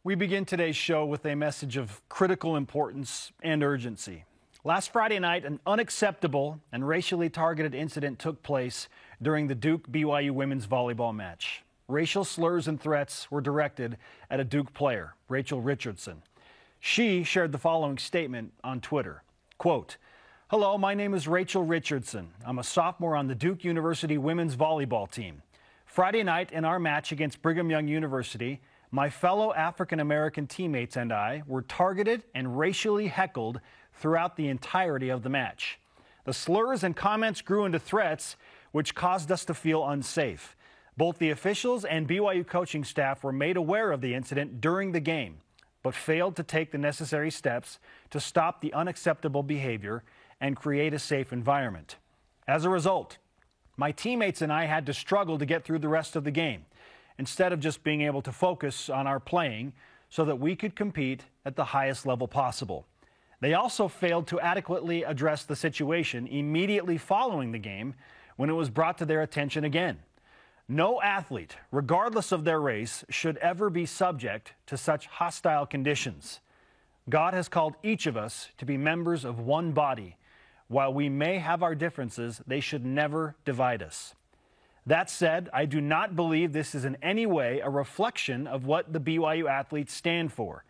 We begin today's show with a message of critical importance and urgency. Last Friday night, an unacceptable and racially targeted incident took place during the Duke-BYU women's volleyball match. Racial slurs and threats were directed at a Duke player, Rachel Richardson. She shared the following statement on Twitter, quote, "Hello, my name is Rachel Richardson. I'm a sophomore on the Duke University women's volleyball team. Friday night in our match against Brigham Young University, my fellow African-American teammates and I were targeted and racially heckled throughout the entirety of the match. The slurs and comments grew into threats, which caused us to feel unsafe. Both the officials and BYU coaching staff were made aware of the incident during the game, but failed to take the necessary steps to stop the unacceptable behavior and create a safe environment. As a result, my teammates and I had to struggle to get through the rest of the game, instead of just being able to focus on our playing so that we could compete at the highest level possible. They also failed to adequately address the situation immediately following the game when it was brought to their attention again. No athlete, regardless of their race, should ever be subject to such hostile conditions. God has called each of us to be members of one body. While we may have our differences, they should never divide us. That said, I do not believe this is in any way a reflection of what the BYU athletes stand for.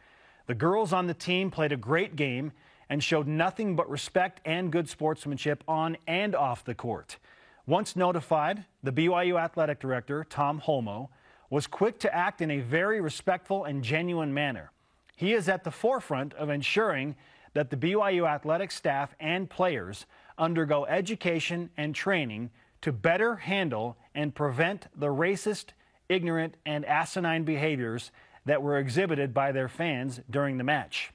The girls on the team played a great game and showed nothing but respect and good sportsmanship on and off the court. Once notified, the BYU athletic director, Tom Holmoe, was quick to act in a very respectful and genuine manner. He is at the forefront of ensuring that the BYU athletic staff and players undergo education and training to better handle and prevent the racist, ignorant, and asinine behaviors that were exhibited by their fans during the match.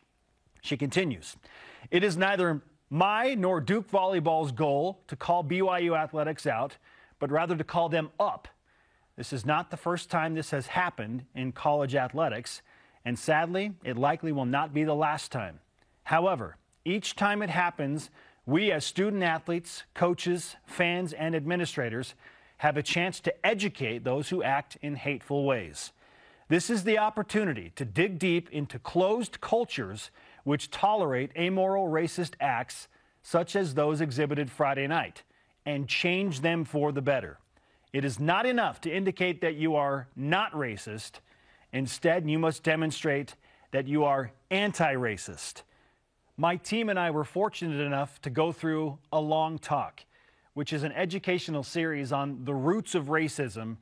She continues, "It is neither my nor Duke Volleyball's goal to call BYU athletics out, but rather to call them up. This is not the first time this has happened in college athletics, and sadly, it likely will not be the last time. However, each time it happens, we as student athletes, coaches, fans, and administrators have a chance to educate those who act in hateful ways. This is the opportunity to dig deep into closed cultures which tolerate amoral racist acts such as those exhibited Friday night and change them for the better. It is not enough to indicate that you are not racist. Instead, you must demonstrate that you are anti-racist." My team and I were fortunate enough to go through A Long Talk, which is an educational series on the roots of racism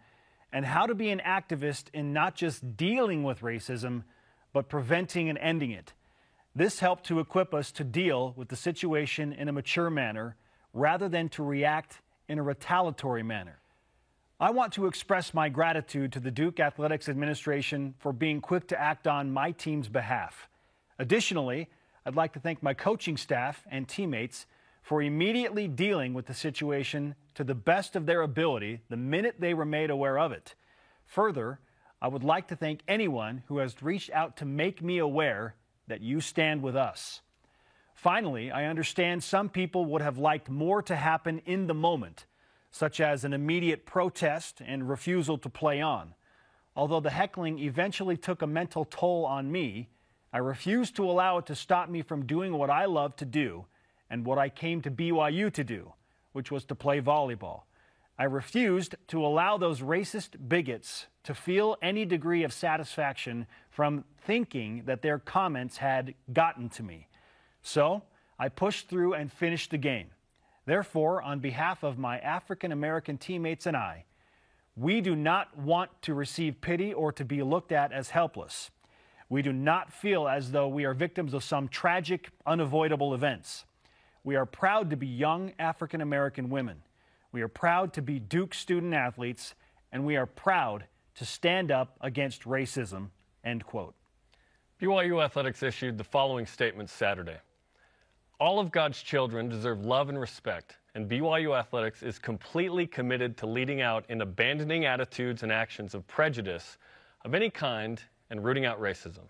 and how to be an activist in not just dealing with racism, but preventing and ending it. This helped to equip us to deal with the situation in a mature manner rather than to react in a retaliatory manner. I want to express my gratitude to the Duke Athletics Administration for being quick to act on my team's behalf. Additionally, I'd like to thank my coaching staff and teammates for immediately dealing with the situation to the best of their ability the minute they were made aware of it. Further, I would like to thank anyone who has reached out to make me aware that you stand with us. Finally, I understand some people would have liked more to happen in the moment, such as an immediate protest and refusal to play on. Although the heckling eventually took a mental toll on me, I refused to allow it to stop me from doing what I love to do and what I came to BYU to do, which was to play volleyball. I refused to allow those racist bigots to feel any degree of satisfaction from thinking that their comments had gotten to me. So I pushed through and finished the game. Therefore, on behalf of my African-American teammates and I, we do not want to receive pity or to be looked at as helpless. We do not feel as though we are victims of some tragic, unavoidable events. We are proud to be young African-American women. We are proud to be Duke student athletes, and we are proud to stand up against racism, end quote. BYU Athletics issued the following statement Saturday. All of God's children deserve love and respect, and BYU Athletics is completely committed to leading out in abandoning attitudes and actions of prejudice of any kind and rooting out racism.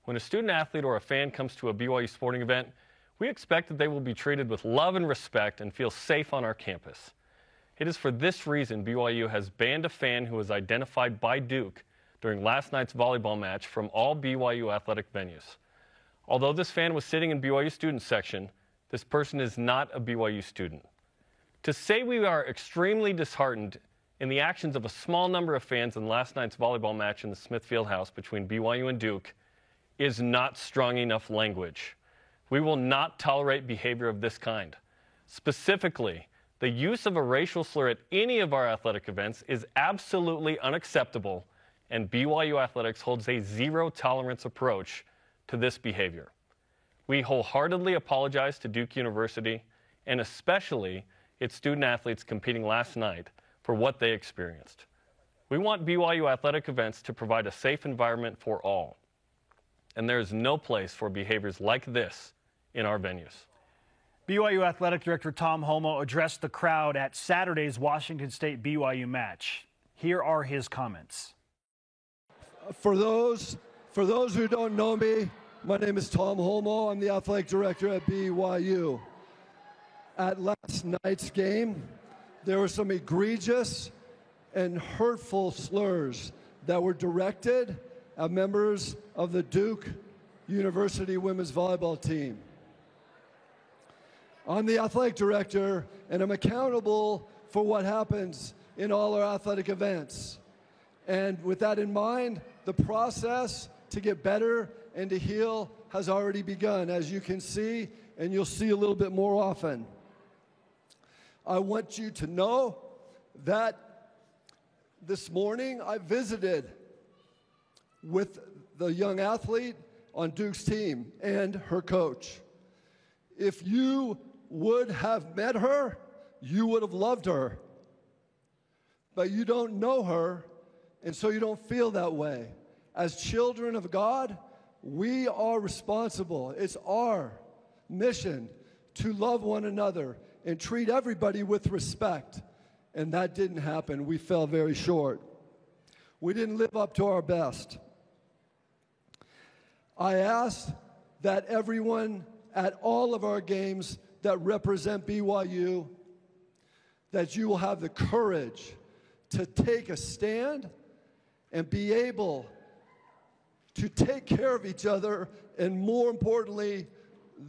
When a student athlete or a fan comes to a BYU sporting event, we expect that they will be treated with love and respect and feel safe on our campus. It is for this reason BYU has banned a fan who is identified by Duke during last night's volleyball match from all BYU athletic venues. Although this fan was sitting in BYU student section, this person is not a BYU student. To say we are extremely disheartened in the actions of a small number of fans in last night's volleyball match in the Smith Fieldhouse between BYU and Duke is not strong enough language. We will not tolerate behavior of this kind. Specifically, the use of a racial slur at any of our athletic events is absolutely unacceptable, and BYU Athletics holds a zero-tolerance approach to this behavior. We wholeheartedly apologize to Duke University, and especially its student-athletes competing last night, for what they experienced. We want BYU athletic events to provide a safe environment for all, and there is no place for behaviors like this in our venues. BYU Athletic Director Tom Holmoe addressed the crowd at Saturday's Washington State BYU match. Here are his comments. For those who don't know me, my name is Tom Holmoe. I'm the athletic director at BYU. At last night's game, there were some egregious and hurtful slurs that were directed at members of the Duke University women's volleyball team. I'm the athletic director, and I'm accountable for what happens in all our athletic events. And with that in mind, the process to get better and to heal has already begun, as you can see, and you'll see a little bit more often. I want you to know that this morning I visited with the young athlete on Duke's team and her coach. If you would have met her, you would have loved her. But you don't know her, and so you don't feel that way. As children of God, we are responsible. It's our mission to love one another and treat everybody with respect. And that didn't happen. We fell very short. We didn't live up to our best. I ask that everyone at all of our games that represent BYU, that you will have the courage to take a stand and be able to take care of each other, and more importantly,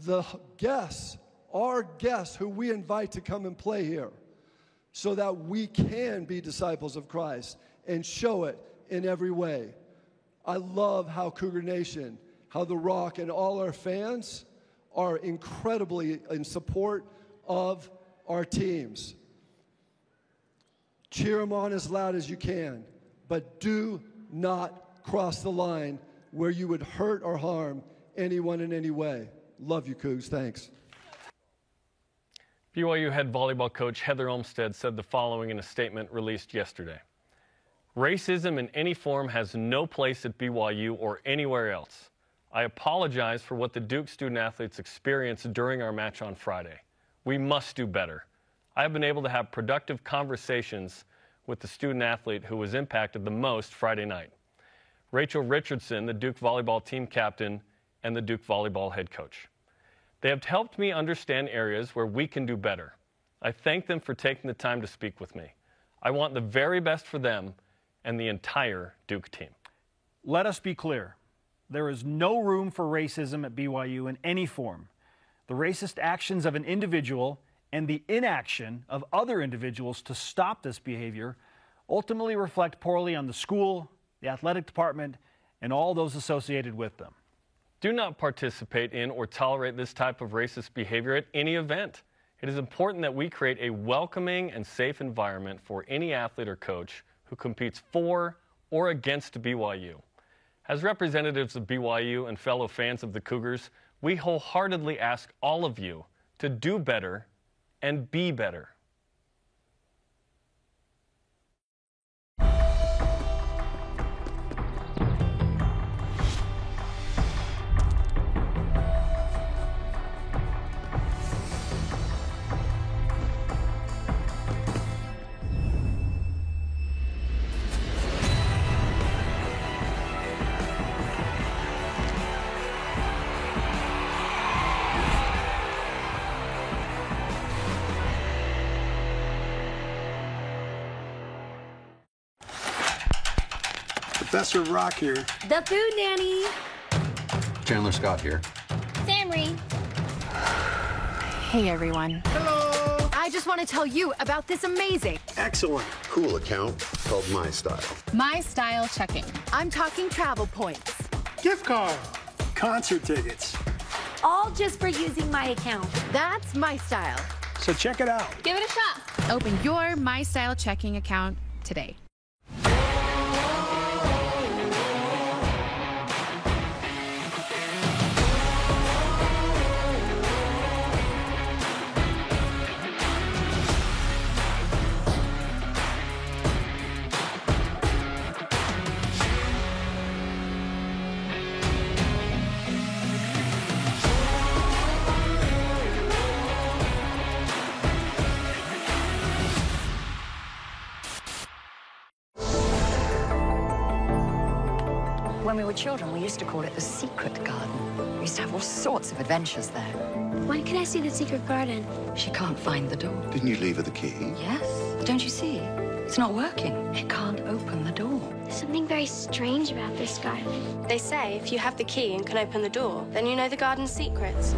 the guests, our guests who we invite to come and play here, so that we can be disciples of Christ and show it in every way. I love how Cougar Nation, how The Rock, and all our fans are incredibly in support of our teams. Cheer them on as loud as you can, but do not cross the line where you would hurt or harm anyone in any way. Love you, Cougs. Thanks. BYU head volleyball coach Heather Olmstead said the following in a statement released yesterday. Racism in any form has no place at BYU or anywhere else. I apologize for what the Duke student-athletes experienced during our match on Friday. We must do better. I have been able to have productive conversations with the student-athlete who was impacted the most Friday night. Rachel Richardson, the Duke volleyball team captain, and the Duke volleyball head coach. They have helped me understand areas where we can do better. I thank them for taking the time to speak with me. I want the very best for them and the entire Duke team. Let us be clear. There is no room for racism at BYU in any form. The racist actions of an individual and the inaction of other individuals to stop this behavior ultimately reflect poorly on the school, the athletic department, and all those associated with them. Do not participate in or tolerate this type of racist behavior at any event. It is important that we create a welcoming and safe environment for any athlete or coach who competes for or against BYU. As representatives of BYU and fellow fans of the Cougars, we wholeheartedly ask all of you to do better and be better. Professor Rock here. The Food Nanny. Chandler Scott here. Samry. Hey, everyone. Hello. I just want to tell you about this amazing, Excellent. Cool account called My Style. My Style checking. I'm talking travel points. Gift card. Concert tickets. All just for using my account. That's My Style. So check it out. Give it a shot. Open your My Style checking account today. When we were children, we used to call it the secret garden. We used to have all sorts of adventures there. When can I see the secret garden? She can't find the door. Didn't you leave her the key? Yes. Don't you see? It's not working. It can't open the door. There's something very strange about this garden. They say if you have the key and can open the door, then you know the garden's secrets.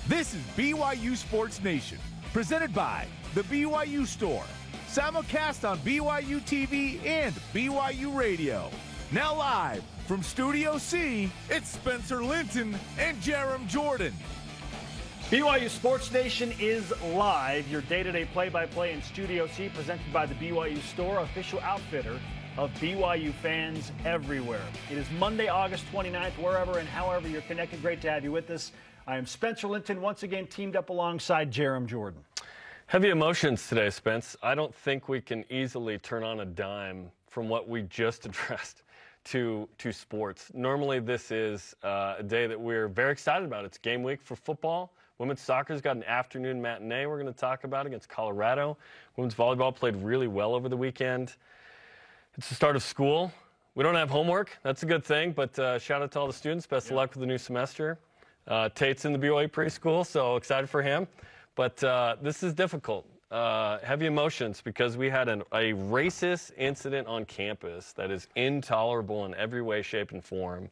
This is BYU Sports Nation, presented by the BYU Store. Simulcast on BYU TV and BYU Radio. Now live from Studio C, it's Spencer Linton and Jerem Jordan. BYU Sports Nation is live, your day-to-day play-by-play in Studio C, presented by the BYU Store, official outfitter of BYU fans everywhere. It is Monday, August 29th, wherever and however you're connected. Great to have you with us. I am Spencer Linton, once again teamed up alongside Jerem Jordan. Heavy emotions today, Spence. I don't think we can easily turn on a dime from what we just addressed to sports. Normally, this is a day that we're very excited about. It's game week for football. Women's soccer's got an afternoon matinee we're going to talk about against Colorado. Women's volleyball played really well over the weekend. It's the start of school. We don't have homework. That's a good thing, but shout out to all the students. Best of luck with the new semester. Tate's in the BYU preschool, so excited for him. But this is difficult. Heavy emotions because we had a racist incident on campus that is intolerable in every way, shape, and form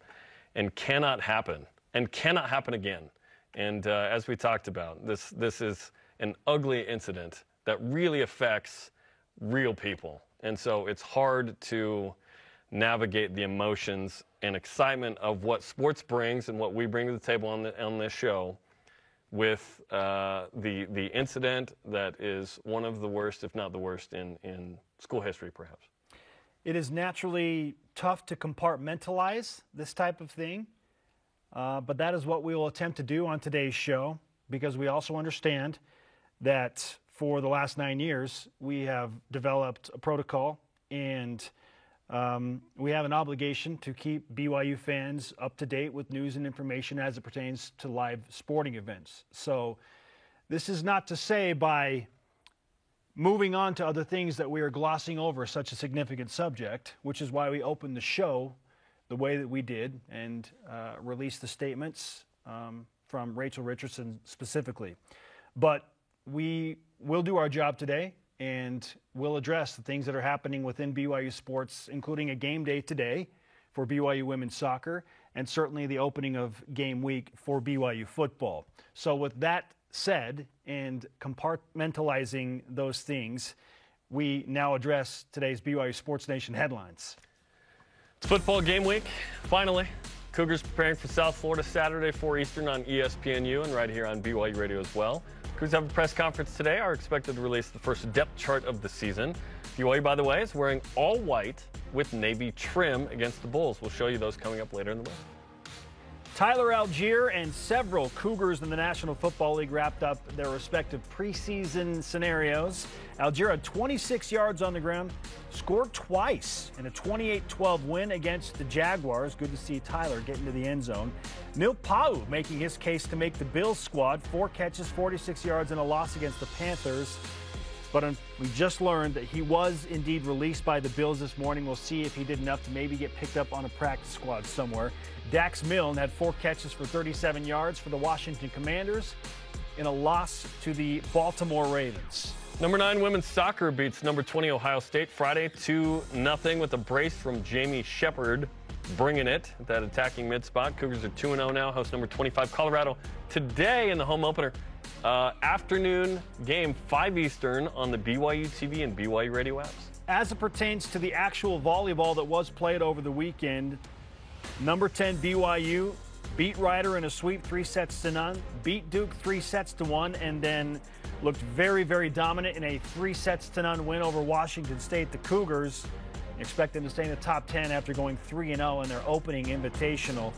and cannot happen again. And as we talked about, this is an ugly incident that really affects real people. And so it's hard to navigate the emotions and excitement of what sports brings and what we bring to the table on this show with the incident that is one of the worst, if not the worst, in school history, perhaps. It is naturally tough to compartmentalize this type of thing, but that is what we will attempt to do on today's show, because we also understand that for the last 9 years, we have developed a protocol, and we have an obligation to keep BYU fans up to date with news and information as it pertains to live sporting events. So this is not to say by moving on to other things that we are glossing over such a significant subject, which is why we opened the show the way that we did and released the statements from Rachel Richardson specifically. But we will do our job today, and we'll address the things that are happening within BYU sports, including a game day today for BYU women's soccer, and certainly the opening of game week for BYU football. So with that said, and compartmentalizing those things, we now address today's BYU Sports Nation headlines. It's football game week, finally. Cougars preparing for South Florida Saturday, 4 Eastern on ESPNU and right here on BYU Radio as well. Cougars have a press conference today, are expected to release the first depth chart of the season. BYU, by the way, is wearing all white with navy trim against the Bulls. We'll show you those coming up later in the week. Tyler Algier and several Cougars in the National Football League wrapped up their respective preseason scenarios. Algier had 26 yards on the ground, scored twice in a 28-12 win against the Jaguars. Good to see Tyler get into the end zone. Neil Pau making his case to make the Bills squad. 4 catches, 46 yards, and a loss against the Panthers. But we just learned that he was indeed released by the Bills this morning. We'll see if he did enough to maybe get picked up on a practice squad somewhere. Dax Milne had 4 catches for 37 yards for the Washington Commanders. in a loss to the Baltimore Ravens. Number 9 women's soccer beats number 20 Ohio State Friday 2-0 with a brace from Jamie Shepard, bringing it at that attacking mid spot. Cougars are 2-0 now, host number 25 Colorado today in the home opener. Afternoon game, 5 Eastern on the BYU TV and BYU radio apps. As it pertains to the actual volleyball that was played over the weekend, number 10 BYU beat Rider in a sweep 3-0, beat Duke 3-1, and then looked very, very dominant in a 3-0 win over Washington State. The Cougars expect them to stay in the top 10 after going 3-0 in their opening invitational.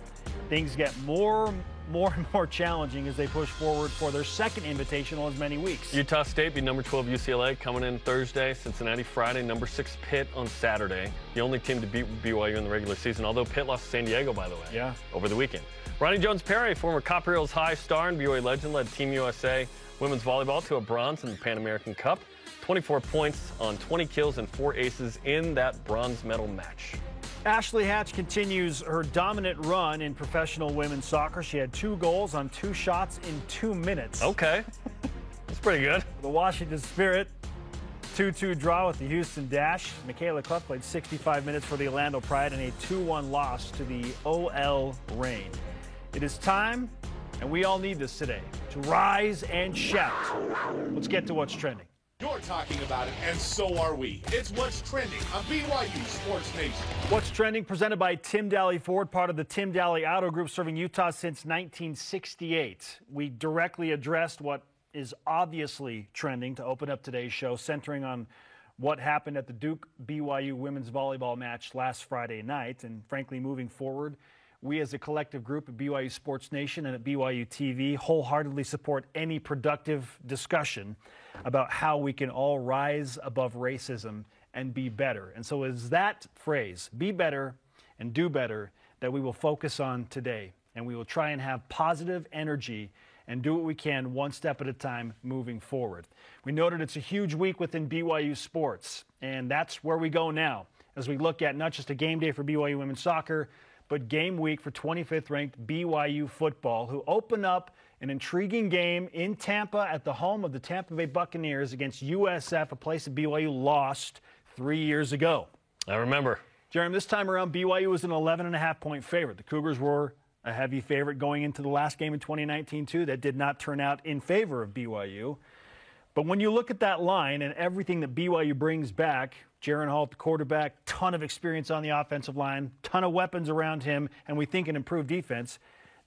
Things get more and more challenging as they push forward for their second invitational in many weeks. Utah State beat number 12 UCLA coming in Thursday, Cincinnati Friday, number 6 Pitt on Saturday. The only team to beat BYU in the regular season, although Pitt lost to San Diego, by the way, over the weekend. Ronnie Jones-Perry, former Copper Hills High star and BYU legend, led Team USA women's volleyball to a bronze in the Pan American Cup. 24 points on 20 kills and 4 aces in that bronze medal match. Ashley Hatch continues her dominant run in professional women's soccer. She had 2 goals on 2 shots in 2 minutes. Okay. That's pretty good. The Washington Spirit, 2-2 draw with the Houston Dash. Michaela Cluff played 65 minutes for the Orlando Pride in a 2-1 loss to the OL Reign. It is time, and we all need this today, to rise and shout. Let's get to what's trending. You're talking about it, and so are we. It's What's Trending on BYU Sports Nation. What's Trending, presented by Tim Daly Ford, part of the Tim Daly Auto Group, serving Utah since 1968. We directly addressed what is obviously trending to open up today's show, centering on what happened at the Duke-BYU women's volleyball match last Friday night. And frankly, moving forward, we as a collective group at BYU Sports Nation and at BYU TV wholeheartedly support any productive discussion about how we can all rise above racism and be better. And so it's that phrase, be better and do better, that we will focus on today. And we will try and have positive energy and do what we can one step at a time moving forward. We noted it's a huge week within BYU sports, and that's where we go now as we look at not just a game day for BYU women's soccer, but game week for 25th ranked BYU football, who open up an intriguing game in Tampa at the home of the Tampa Bay Buccaneers against USF, a place that BYU lost 3 years ago. I remember. Jeremy, this time around, BYU was an 11.5-point favorite. The Cougars were a heavy favorite going into the last game in 2019, too. That did not turn out in favor of BYU. But when you look at that line and everything that BYU brings back, Jaron Hall, the quarterback, ton of experience on the offensive line, ton of weapons around him, and we think an improved defense,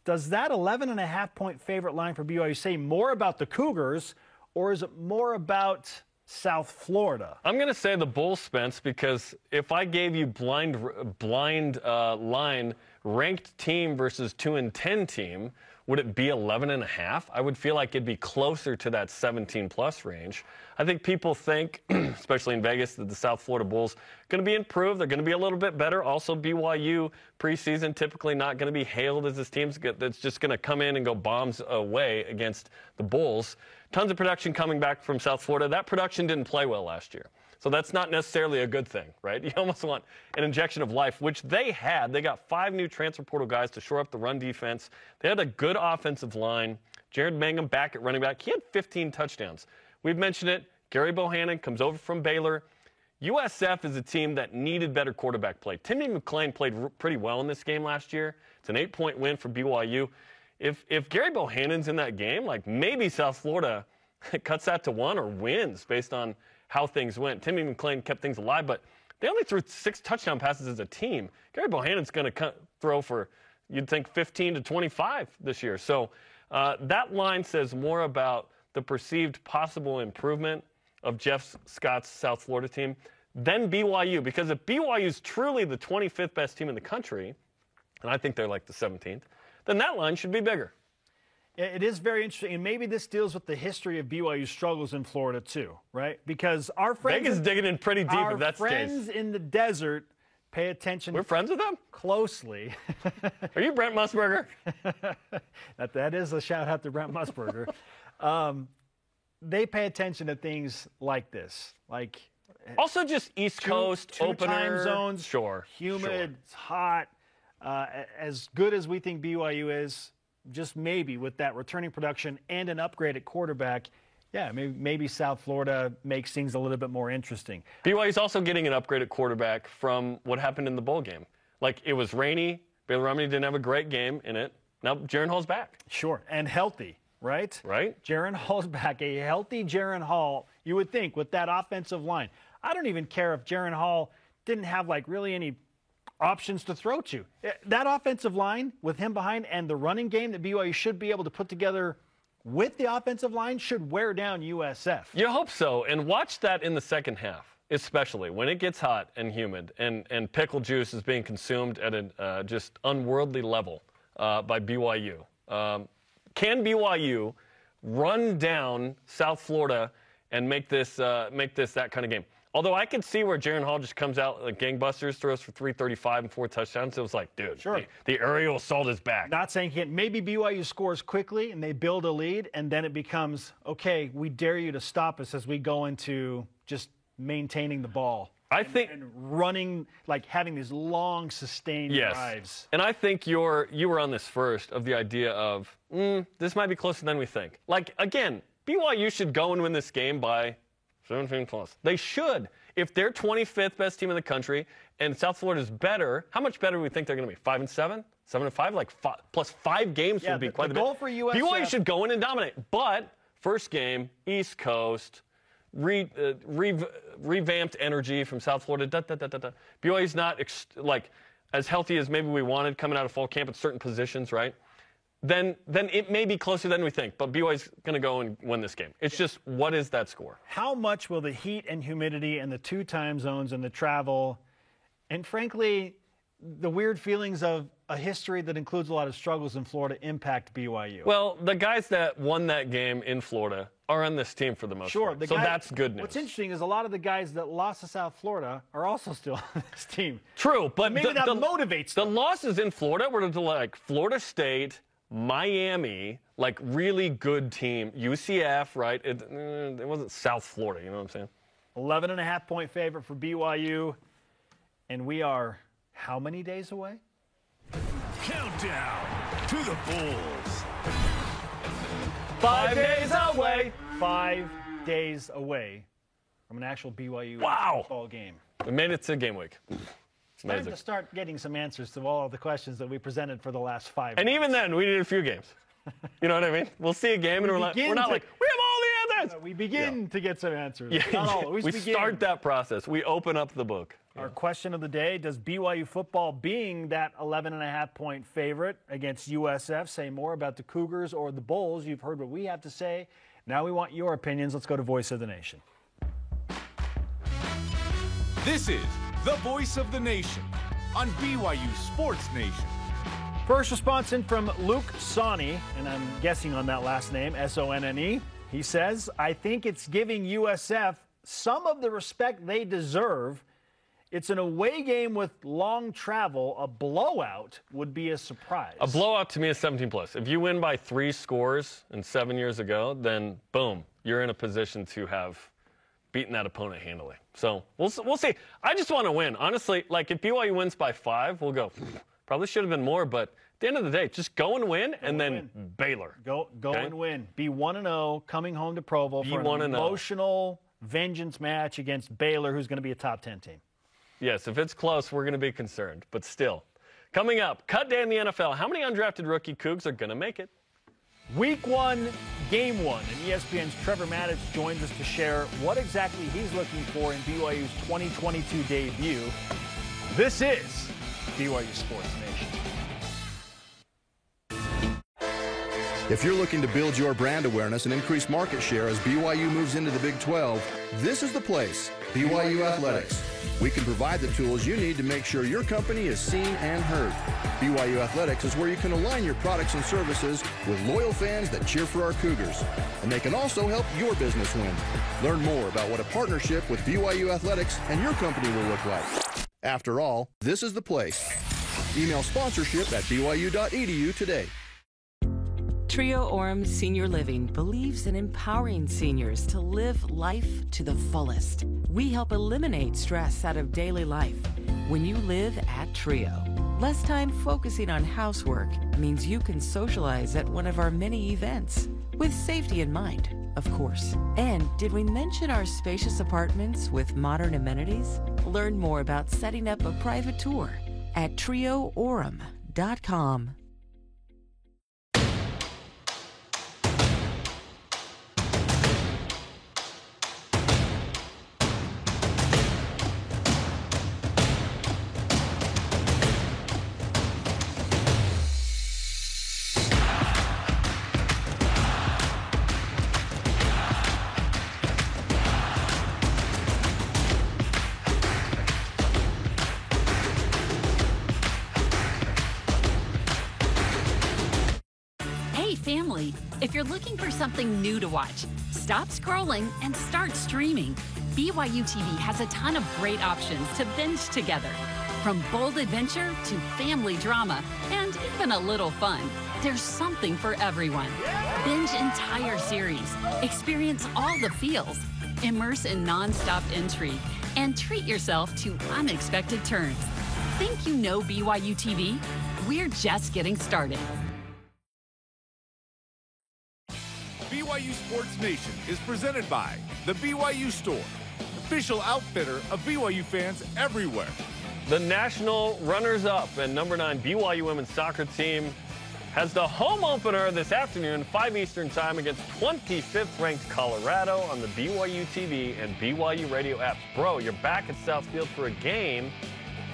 does that 11.5-point favorite line for BYU say more about the Cougars, or is it more about South Florida? I'm going to say the Bulls, Spence, because if I gave you blind line ranked team versus 2-10 team, would it be 11.5? I would feel like it'd be closer to that 17-plus range. I think people think, especially in Vegas, that the South Florida Bulls are going to be improved. They're going to be a little bit better. Also, BYU preseason typically not going to be hailed as this team that's just going to come in and go bombs away against the Bulls. Tons of production coming back from South Florida. That production didn't play well last year. So that's not necessarily a good thing, right? You almost want an injection of life, which they had. They got 5 new transfer portal guys to shore up the run defense. They had a good offensive line. Jared Mangum back at running back. He had 15 touchdowns. We've mentioned it. Gary Bohannon comes over from Baylor. USF is a team that needed better quarterback play. Timmy McClain played pretty well in this game last year. It's an 8-point win for BYU. If Gary Bohannon's in that game, like maybe South Florida cuts that to 1 or wins based on how things went. Timmy McClain kept things alive, but they only threw 6 touchdown passes as a team. Gary Bohannon's going to throw for, you'd think, 15 to 25 this year. So that line says more about the perceived possible improvement of Jeff Scott's South Florida team than BYU, because if BYU is truly the 25th best team in the country, and I think they're like the 17th, then that line should be bigger. It is very interesting, and maybe this deals with the history of BYU struggles in Florida too, right? Because our friends, Vegas is digging in pretty deep if that's the case. Our friends in the desert pay attention. We're friends with them closely. Are you Brent Musburger? that is a shout out to Brent Musburger. They pay attention to things like this, like also just East Coast two opener time zones, sure, humid, sure. It's hot. As good as we think BYU is, just maybe, with that returning production and an upgraded quarterback, yeah, maybe South Florida makes things a little bit more interesting. BYU's also getting an upgraded quarterback from what happened in the bowl game. Like, it was rainy. Baylor Romney didn't have a great game in it. Now Jaren Hall's back. Sure, and healthy, right? Right. Jaren Hall's back. A healthy Jaren Hall, you would think, with that offensive line. I don't even care if Jaren Hall didn't have, like, really any options to throw to. That offensive line with him behind and the running game that BYU should be able to put together with the offensive line should wear down USF. You hope so, and watch that in the second half, especially when it gets hot and humid and pickle juice is being consumed at a just unworldly level by BYU. Can BYU run down South Florida and make this that kind of game? Although I could see where Jaren Hall just comes out like gangbusters, throws for 335 and 4 touchdowns. It was like, dude, sure, the aerial assault is back. Not saying he can't. Maybe BYU scores quickly and they build a lead, and then it becomes, okay, we dare you to stop us as we go into just maintaining the ball. I think and running, like having these long, sustained drives. And I think you were on this first of the idea of this might be closer than we think. Like, again, BYU should go and win this game by 17 plus. They should. If they're 25th best team in the country and South Florida's better, how much better do we think they're going to be? 5-7? 7-5? Like plus 5 games would be quite a bit. The goal for USF. BYU should go in and dominate. But first game, East Coast, revamped energy from South Florida. BYU's not like as healthy as maybe we wanted coming out of fall camp at certain positions, right? Then it may be closer than we think, but BYU's going to go and win this game. It's just, what is that score? How much will the heat and humidity and the 2 time zones and the travel and, frankly, the weird feelings of a history that includes a lot of struggles in Florida impact BYU? Well, the guys that won that game in Florida are on this team for the most part. So that's good news. What's interesting is a lot of the guys that lost to South Florida are also still on this team. True, but maybe that motivates them. The losses in Florida were to, like, Florida State, Miami, like really good team. UCF, right? It wasn't South Florida, you know what I'm saying? 11.5-point favorite for BYU. And we are how many days away? Countdown to the Bulls. 5 days away. 5 days away from an actual BYU football game. We made it to game week. It's time to start getting some answers to all of the questions that we presented for the last 5 And even then, we need a few games. You know what I mean? We'll see a game, and we're not like, we have all the answers. We begin to get some answers. Yeah, not all. We start that process. We open up the book. Our question of the day, does BYU football, being that 11.5-point favorite against USF, say more about the Cougars or the Bulls? You've heard what we have to say. Now we want your opinions. Let's go to Voice of the Nation. This is the Voice of the Nation on BYU Sports Nation. First response in from Luke Sonny, and I'm guessing on that last name, S-O-N-N-E. He says, I think it's giving USF some of the respect they deserve. It's an away game with long travel. A blowout would be a surprise. A blowout to me is 17 plus. If you win by 3 scores and 7 years ago, then boom, you're in a position to have beaten that opponent handily. So we'll see. I just want to win. Honestly, like if BYU wins by 5, we'll go, probably should have been more, but at the end of the day, just go and win, and then Baylor. Go and win. Be 1-0 coming home to Provo for an emotional vengeance match against Baylor, who's going to be a top 10 team. Yes, if it's close, we're going to be concerned, but still. Coming up, cut day in the NFL. How many undrafted rookie Cougs are going to make it? Week 1, Game 1, and ESPN's Trevor Matich joins us to share what exactly he's looking for in BYU's 2022 debut. This is BYU Sports Nation. If you're looking to build your brand awareness and increase market share as BYU moves into the Big 12, this is the place, BYU Athletics. We can provide the tools you need to make sure your company is seen and heard. BYU Athletics is where you can align your products and services with loyal fans that cheer for our Cougars. And they can also help your business win. Learn more about what a partnership with BYU Athletics and your company will look like. After all, this is the place. Email sponsorship at byu.edu today. Trio Orem Senior Living believes in empowering seniors to live life to the fullest. We help eliminate stress out of daily life when you live at Trio. Less time focusing on housework means you can socialize at one of our many events, with safety in mind, of course. And did we mention our spacious apartments with modern amenities? Learn more about setting up a private tour at TrioOrem.com. Family, if you're looking for something new to watch, stop scrolling and start streaming. BYU TV has a ton of great options to binge together. From bold adventure to family drama and even a little fun, there's something for everyone. Binge entire series, experience all the feels, immerse in non-stop intrigue, and treat yourself to unexpected turns. Think you know BYU TV? We're just getting started. BYU Sports Nation is presented by the BYU Store, official outfitter of BYU fans everywhere. The national runners-up and number 9 BYU women's soccer team has the home opener this afternoon, 5 Eastern time, against 25th ranked Colorado on the BYU TV and BYU radio apps. Bro, you're back at Southfield for a game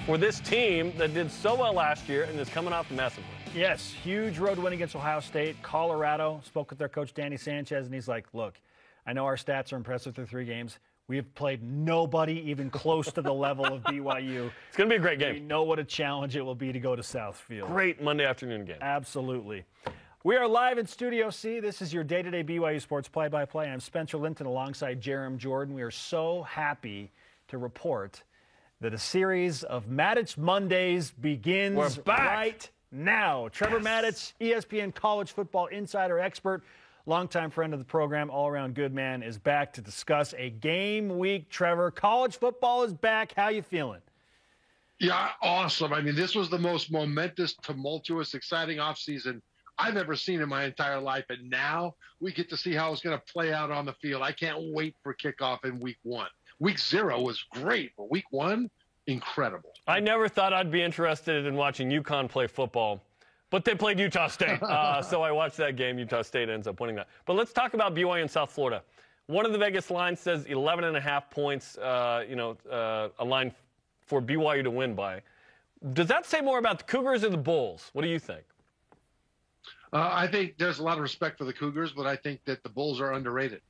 for this team that did so well last year and is coming off a massive win. Yes, huge road win against Ohio State. Colorado spoke with their coach, Danny Sanchez, and he's like, look, I know our stats are impressive through 3 games. We have played nobody even close to the level of BYU. It's going to be a great game. We know what a challenge it will be to go to Southfield. Great Monday afternoon game. Absolutely. We are live in Studio C. This is your day-to-day BYU Sports play-by-play. I'm Spencer Linton alongside Jerem Jordan. We are so happy to report that a series of Matic Mondays begins right now. Trevor Matic, ESPN college football insider expert, longtime friend of the program, all-around good man, is back to discuss a game week. Trevor, college football is back. How you feeling? Yeah, awesome. I mean, this was the most momentous, tumultuous, exciting offseason I've ever seen in my entire life. And now we get to see how it's going to play out on the field. I can't wait for kickoff in week 1. Week 0 was great, but week 1, incredible. I never thought I'd be interested in watching UConn play football, but they played Utah State. So I watched that game. Utah State ends up winning that. But let's talk about BYU and South Florida. One of the Vegas lines says 11.5 points, a line for BYU to win by. Does that say more about the Cougars or the Bulls? What do you think? I think there's a lot of respect for the Cougars, but I think that the Bulls are underrated.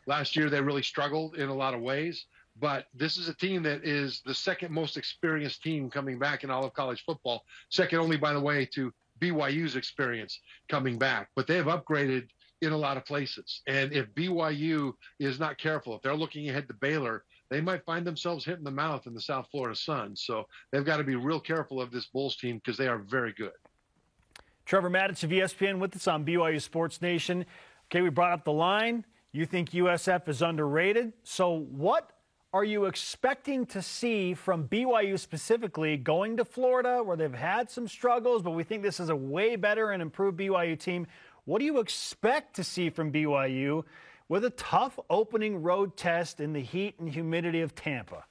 Last year, they really struggled in a lot of ways. But this is a team that is the second most experienced team coming back in all of college football, second only, by the way, to BYU's experience coming back. But they have upgraded in a lot of places. And if BYU is not careful, if they're looking ahead to Baylor, they might find themselves hit in the mouth in the South Florida Sun. So they've got to be real careful of this Bulls team because they are very good. Trevor Matic of ESPN with us on BYU Sports Nation. Okay, we brought up the line. You think USF is underrated. So what are you expecting to see from BYU specifically going to Florida, where they've had some struggles, but we think this is a way better and improved BYU team? What do you expect to see from BYU with a tough opening road test in the heat and humidity of Tampa?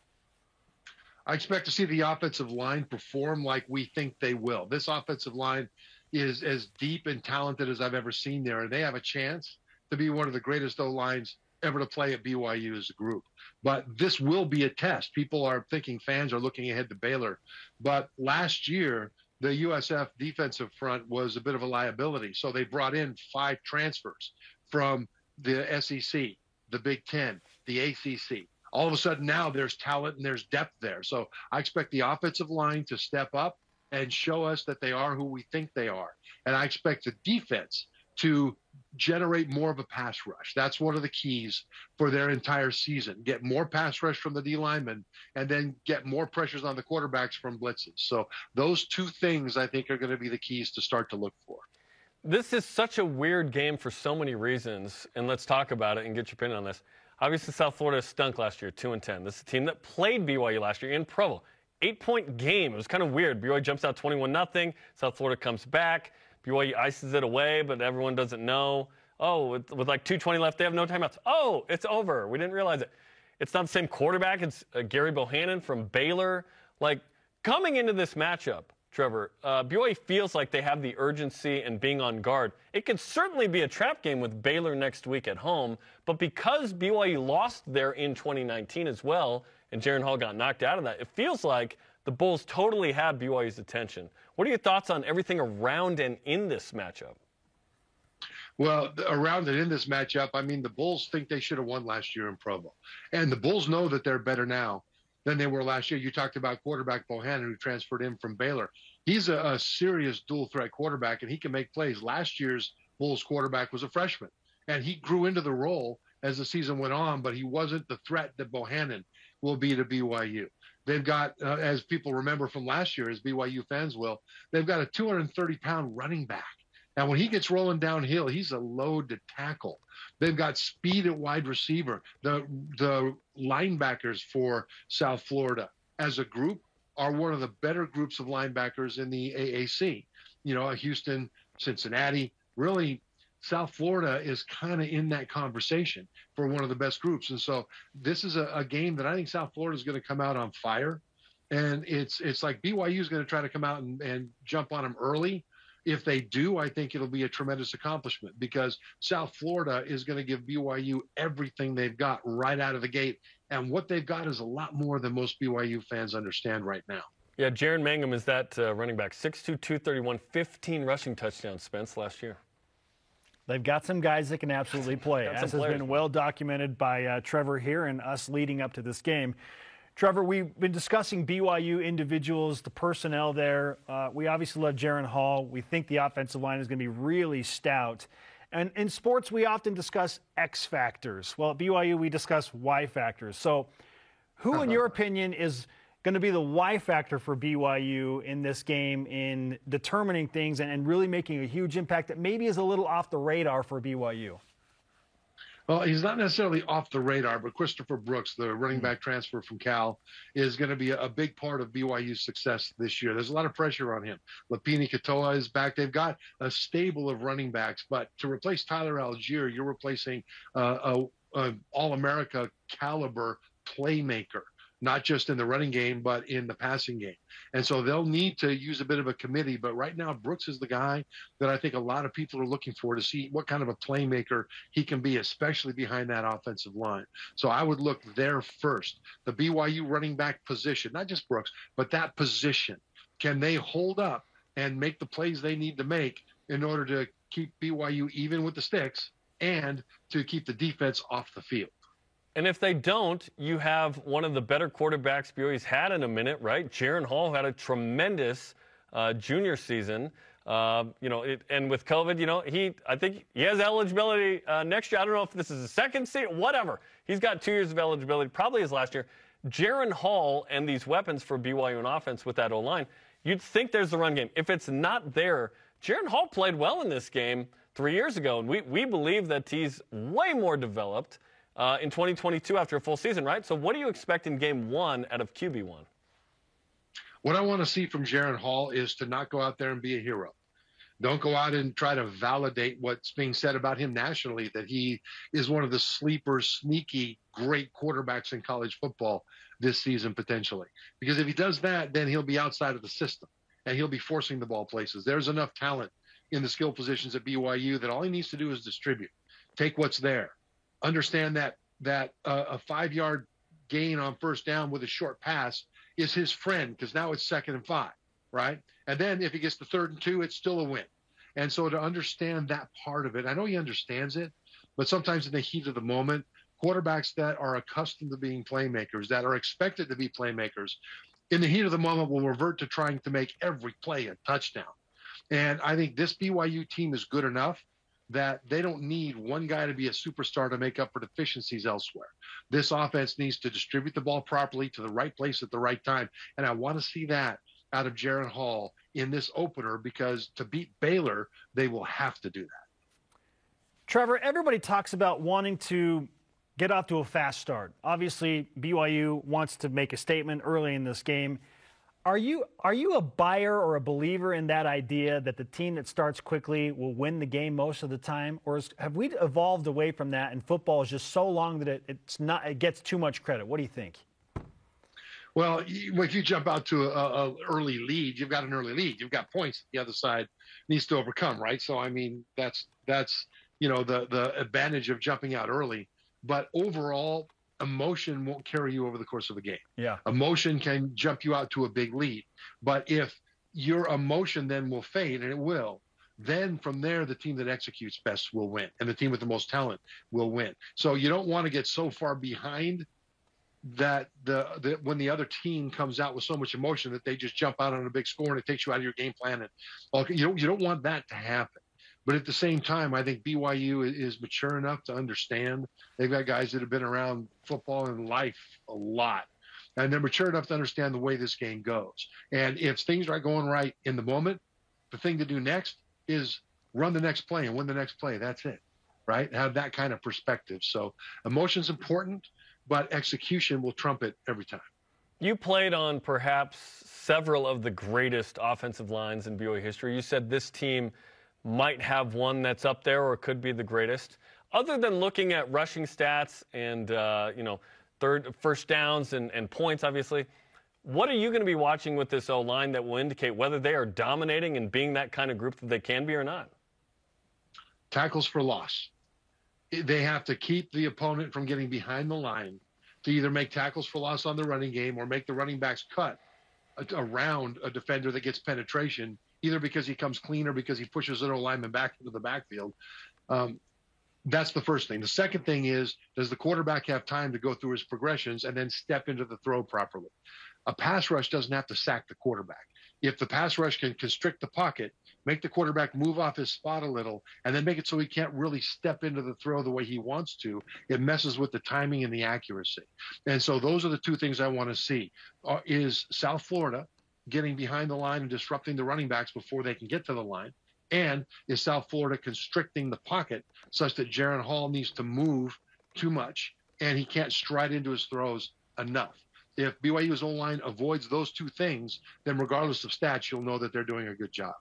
I expect to see the offensive line perform like we think they will. This offensive line is as deep and talented as I've ever seen there, and they have a chance to be one of the greatest O-lines ever to play at BYU as a group. But this will be a test. People are thinking, fans are looking ahead to Baylor. But last year, the USF defensive front was a bit of a liability. So they brought in 5 transfers from the SEC, the Big Ten, the ACC. All of a sudden now there's talent and there's depth there. So I expect the offensive line to step up and show us that they are who we think they are. And I expect the defense to generate more of a pass rush. That's one of the keys for their entire season. Get more pass rush from the D linemen and then get more pressures on the quarterbacks from blitzes. So those 2 things I think are going to be the keys to start to look for. This is such a weird game for so many reasons, and let's talk about it and get your opinion on this. Obviously, South Florida stunk last year, 2-10. This is a team that played BYU last year in Provo. 8-point game. It was kind of weird. BYU jumps out 21-0. South Florida comes back. BYU ices it away, but everyone doesn't know. Oh, with like 2:20 left, they have no timeouts. Oh, it's over. We didn't realize it. It's not the same quarterback. It's Gary Bohannon from Baylor. Like, coming into this matchup, Trevor, BYU feels like they have the urgency and being on guard. It could certainly be a trap game with Baylor next week at home, but because BYU lost there in 2019 as well, and Jaren Hall got knocked out of that, it feels like the Bulls totally have BYU's attention. What are your thoughts on everything around and in this matchup? Well, around and in this matchup, I mean, the Bulls think they should have won last year in Provo. And the Bulls know that they're better now than they were last year. You talked about quarterback Bohannon, who transferred in from Baylor. He's a serious dual-threat quarterback, and he can make plays. Last year's Bulls quarterback was a freshman, and he grew into the role as the season went on, but he wasn't the threat that Bohannon will be to BYU. They've got, as people remember from last year, as BYU fans will, they've got a 230-pound running back. Now, when he gets rolling downhill, he's a load to tackle. They've got speed at wide receiver. The linebackers for South Florida as a group are one of the better groups of linebackers in the AAC. You know, Houston, Cincinnati, really South Florida is kind of in that conversation for one of the best groups. And so this is a game that I think South Florida is going to come out on fire. And it's like BYU is going to try to come out and jump on them early. If they do, I think it'll be a tremendous accomplishment because South Florida is going to give BYU everything they've got right out of the gate. And what they've got is a lot more than most BYU fans understand right now. Yeah, Jaron Mangum is that running back, 6'2", 231, 15 rushing touchdowns, Spence, last year. They've got some guys that can absolutely play, as has been well documented by Trevor here and us leading up to this game. Trevor, we've been discussing BYU individuals, the personnel there. We obviously love Jaren Hall. We think the offensive line is going to be really stout. And in sports, we often discuss X factors. Well, at BYU, we discuss Y factors. So who, in your opinion, is going to be the Y factor for BYU in this game in determining things and really making a huge impact that maybe is a little off the radar for BYU? Well, he's not necessarily off the radar, but Christopher Brooks, the running back transfer from Cal, is going to be a big part of BYU's success this year. There's a lot of pressure on him. Lapini Katoa is back. They've got a stable of running backs, but to replace Tyler Algier, you're replacing an All-America caliber playmaker, not just in the running game, but in the passing game. And so they'll need to use a bit of a committee. But right now, Brooks is the guy that I think a lot of people are looking for to see what kind of a playmaker he can be, especially behind that offensive line. So I would look there first. The BYU running back position, not just Brooks, but that position. Can they hold up and make the plays they need to make in order to keep BYU even with the sticks and to keep the defense off the field? And if they don't, you have one of the better quarterbacks BYU's had in a minute, right? Jaren Hall had a tremendous junior season. And with COVID, I think he has eligibility next year. I don't know if this is his second season, whatever. He's got 2 years of eligibility, probably his last year. Jaren Hall and these weapons for BYU in offense with that O-line, you'd think there's the run game. If it's not there, Jaren Hall played well in this game 3 years ago, and we believe that he's way more developed in 2022 after a full season, right? So what do you expect in game 1 out of QB1? What I want to see from Jaren Hall is to not go out there and be a hero. Don't go out and try to validate what's being said about him nationally, that he is one of the sleeper, sneaky, great quarterbacks in college football this season potentially. Because if he does that, then he'll be outside of the system and he'll be forcing the ball places. There's enough talent in the skill positions at BYU that all he needs to do is distribute, take what's there. Understand that a 5-yard gain on first down with a short pass is his friend because now it's 2nd and 5, right? And then if he gets to 3rd and 2, it's still a win. And so to understand that part of it, I know he understands it, but sometimes in the heat of the moment, quarterbacks that are accustomed to being playmakers, that are expected to be playmakers, in the heat of the moment will revert to trying to make every play a touchdown. And I think this BYU team is good enough that they don't need one guy to be a superstar to make up for deficiencies elsewhere. This offense needs to distribute the ball properly to the right place at the right time. And I want to see that out of Jaren Hall in this opener because to beat Baylor, they will have to do that. Trevor, everybody talks about wanting to get off to a fast start. Obviously, BYU wants to make a statement early in this game. Are you a buyer or a believer in that idea that the team that starts quickly will win the game most of the time, or have we evolved away from that and football is just so long that it gets too much credit? What do you think? Well, if you jump out to a early lead, you've got an early lead. You've got points the other side needs to overcome, right? So I mean, that's the advantage of jumping out early. But overall, emotion won't carry you over the course of the game. Yeah. Emotion can jump you out to a big lead. But if your emotion then will fade, and it will, then from there, the team that executes best will win, and the team with the most talent will win. So you don't want to get so far behind that when the other team comes out with so much emotion that they just jump out on a big score and it takes you out of your game plan. And you don't want that to happen. But at the same time, I think BYU is mature enough to understand. They've got guys that have been around football and life a lot, and they're mature enough to understand the way this game goes. And if things aren't going right in the moment, the thing to do next is run the next play and win the next play. That's it, right? Have that kind of perspective. So emotion's important, but execution will trump it every time. You played on perhaps several of the greatest offensive lines in BYU history. You said this team might have one that's up there or could be the greatest. Other than looking at rushing stats and, first downs and points, obviously, what are you going to be watching with this O-line that will indicate whether they are dominating and being that kind of group that they can be or not? Tackles for loss. They have to keep the opponent from getting behind the line to either make tackles for loss on the running game or make the running backs cut around a defender that gets penetration, either because he comes clean or because he pushes an O-lineman back into the backfield. That's the first thing. The second thing is, does the quarterback have time to go through his progressions and then step into the throw properly? A pass rush doesn't have to sack the quarterback. If the pass rush can constrict the pocket, make the quarterback move off his spot a little, and then make it so he can't really step into the throw the way he wants to, it messes with the timing and the accuracy. And so those are the two things I want to see. Is South Florida getting behind the line and disrupting the running backs before they can get to the line? And is South Florida constricting the pocket such that Jaron Hall needs to move too much and he can't stride into his throws enough? If BYU's O-line avoids those two things, then regardless of stats, you'll know that they're doing a good job.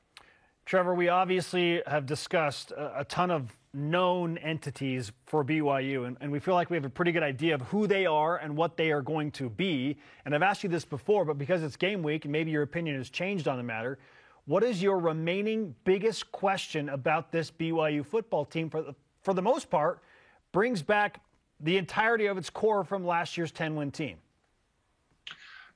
Trevor, we obviously have discussed a ton of known entities for BYU, and we feel like we have a pretty good idea of who they are and what they are going to be. And I've asked you this before, but because it's game week and maybe your opinion has changed on the matter, what is your remaining biggest question about this BYU football team for the most part brings back the entirety of its core from last year's 10-win team?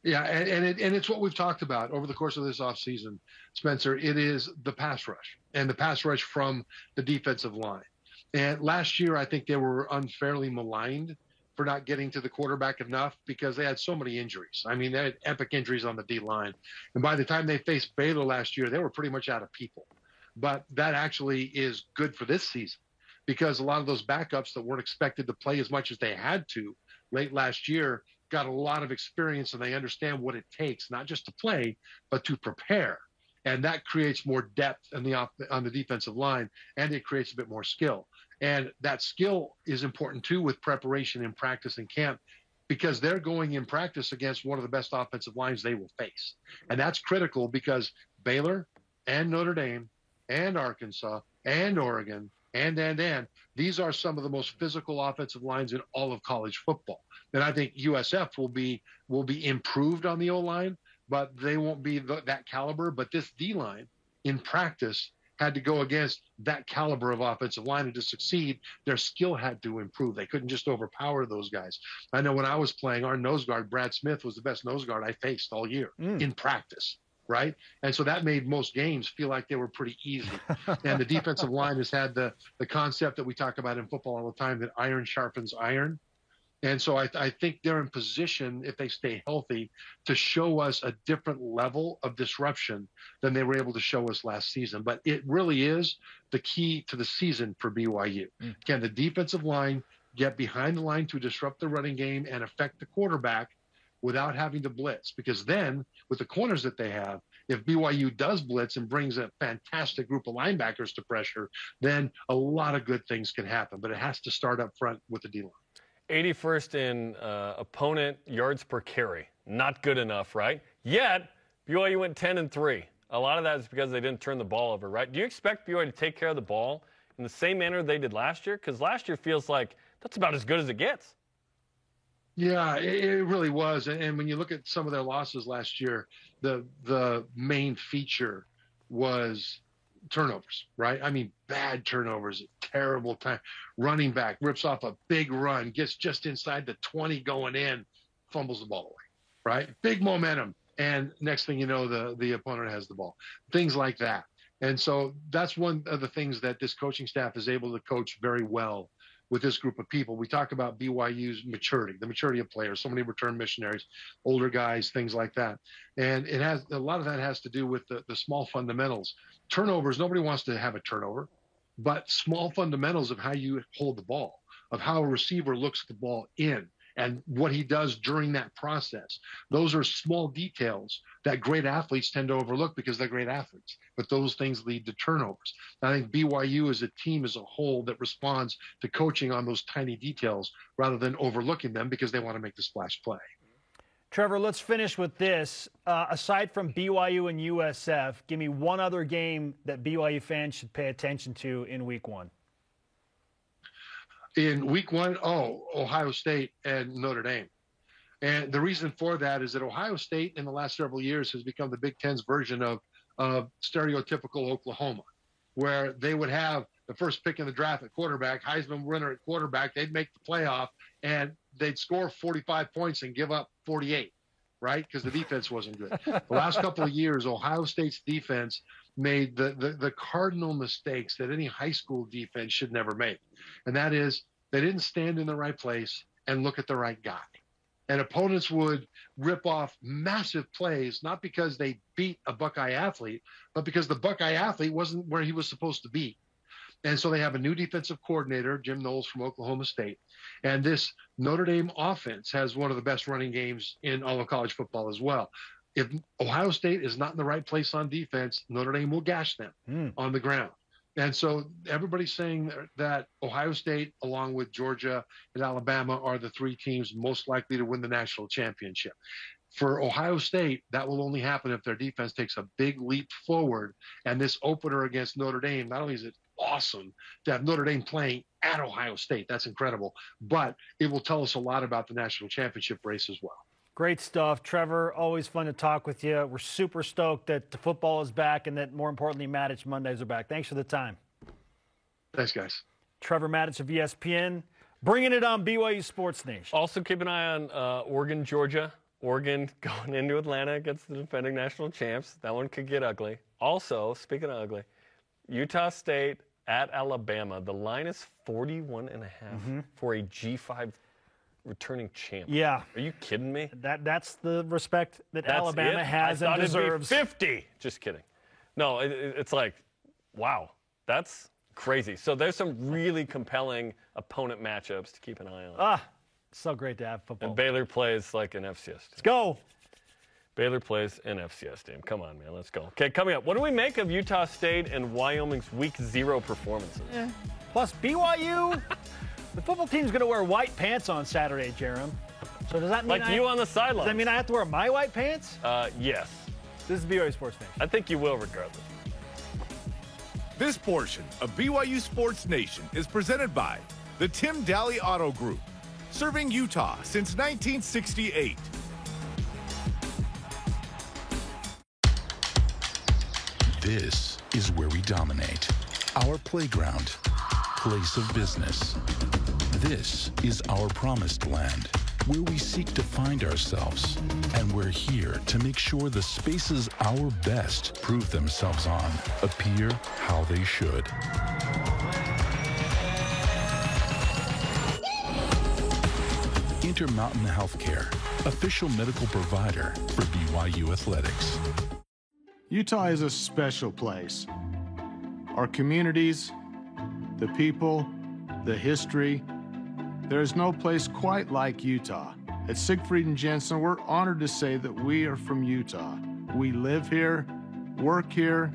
Yeah, and it's what we've talked about over the course of this offseason, Spencer. It is the pass rush and the pass rush from the defensive line. And last year, I think they were unfairly maligned for not getting to the quarterback enough because they had so many injuries. I mean, they had epic injuries on the D-line. And by the time they faced Baylor last year, they were pretty much out of people. But that actually is good for this season because a lot of those backups that weren't expected to play as much as they had to late last year got a lot of experience and they understand what it takes, not just to play, but to prepare. And that creates more depth on the defensive line, and it creates a bit more skill. And that skill is important, too, with preparation in practice and camp, because they're going in practice against one of the best offensive lines they will face. And that's critical because Baylor and Notre Dame and Arkansas and Oregon and these are some of the most physical offensive lines in all of college football. And I think USF will be improved on the O-line, but they won't be that caliber. But this D-line in practice had to go against that caliber of offensive line, and to succeed, their skill had to improve. They couldn't just overpower those guys. I know when I was playing, our nose guard, Brad Smith, was the best nose guard I faced all year in practice, right? And so that made most games feel like they were pretty easy. And the defensive line has had the concept that we talk about in football all the time, that iron sharpens iron. And so I think they're in position, if they stay healthy, to show us a different level of disruption than they were able to show us last season. But it really is the key to the season for BYU. Can the defensive line get behind the line to disrupt the running game and affect the quarterback without having to blitz? Because then, with the corners that they have, if BYU does blitz and brings a fantastic group of linebackers to pressure, then a lot of good things can happen. But it has to start up front with the D-line. 81st in opponent yards per carry. Not good enough, right? Yet, BYU went 10-3. A lot of that is because they didn't turn the ball over, right? Do you expect BYU to take care of the ball in the same manner they did last year? Because last year feels like that's about as good as it gets. Yeah, it really was. And when you look at some of their losses last year, the main feature was turnovers, right? I mean, bad turnovers, terrible time. Running back rips off a big run, gets just inside the 20 going in, fumbles the ball away, right? Big momentum. And next thing you know, the opponent has the ball. Things like that. And so that's one of the things that this coaching staff is able to coach very well with this group of people. We talk about BYU's maturity, the maturity of players, so many return missionaries, older guys, things like that. And it has a lot of that has to do with the small fundamentals. Turnovers, nobody wants to have a turnover, but small fundamentals of how you hold the ball, of how a receiver looks the ball in, and what he does during that process. Those are small details that great athletes tend to overlook because they're great athletes, but those things lead to turnovers. I think BYU as a team as a whole that responds to coaching on those tiny details rather than overlooking them because they want to make the splash play. Trevor, let's finish with this. Aside from BYU and USF, give me one other game that BYU fans should pay attention to in week one. In week one, Ohio State and Notre Dame. And the reason for that is that Ohio State in the last several years has become the Big Ten's version of stereotypical Oklahoma, where they would have the first pick in the draft at quarterback, Heisman winner at quarterback, they'd make the playoff, and they'd score 45 points and give up 48, right? Because the defense wasn't good. The last couple of years, Ohio State's defense made the cardinal mistakes that any high school defense should never make. And that is they didn't stand in the right place and look at the right guy. And opponents would rip off massive plays, not because they beat a Buckeye athlete, but because the Buckeye athlete wasn't where he was supposed to be. And so they have a new defensive coordinator, Jim Knowles from Oklahoma State. And this Notre Dame offense has one of the best running games in all of college football as well. If Ohio State is not in the right place on defense, Notre Dame will gash them on the ground. And so everybody's saying that Ohio State, along with Georgia and Alabama, are the three teams most likely to win the national championship. For Ohio State, that will only happen if their defense takes a big leap forward. And this opener against Notre Dame, not only is it awesome to have Notre Dame playing at Ohio State, that's incredible, but it will tell us a lot about the national championship race as well. Great stuff. Trevor, always fun to talk with you. We're super stoked that the football is back and that, more importantly, Mattich Mondays are back. Thanks for the time. Thanks, guys. Trevor Mattich of ESPN, bringing it on BYU Sports Nation. Also keep an eye on Oregon, Georgia. Oregon going into Atlanta against the defending national champs. That one could get ugly. Also, speaking of ugly, Utah State at Alabama. The line is 41.5 for a G5 returning champ. Yeah. Are you kidding me? That's the respect that Alabama has and deserves. 50. Just kidding. No, it's like, wow, that's crazy. So there's some really compelling opponent matchups to keep an eye on. So great to have football. And Baylor plays like an FCS team. Let's go. Baylor plays an FCS team. Come on, man. Let's go. Okay, coming up, what do we make of Utah State and Wyoming's Week 0 performances? Plus, BYU, the football team's going to wear white pants on Saturday, Jerem. So does that mean you on the sideline? Does that mean I have to wear my white pants? Yes. This is BYU Sports Nation. I think you will regardless. This portion of BYU Sports Nation is presented by the Tim Daly Auto Group, serving Utah since 1968. This is where we dominate. Our playground, place of business. This is our promised land, where we seek to find ourselves. And we're here to make sure the spaces our best prove themselves on appear how they should. Intermountain Healthcare, official medical provider for BYU Athletics. Utah is a special place. Our communities, the people, the history. There is no place quite like Utah. At Siegfried and Jensen, we're honored to say that we are from Utah. We live here, work here,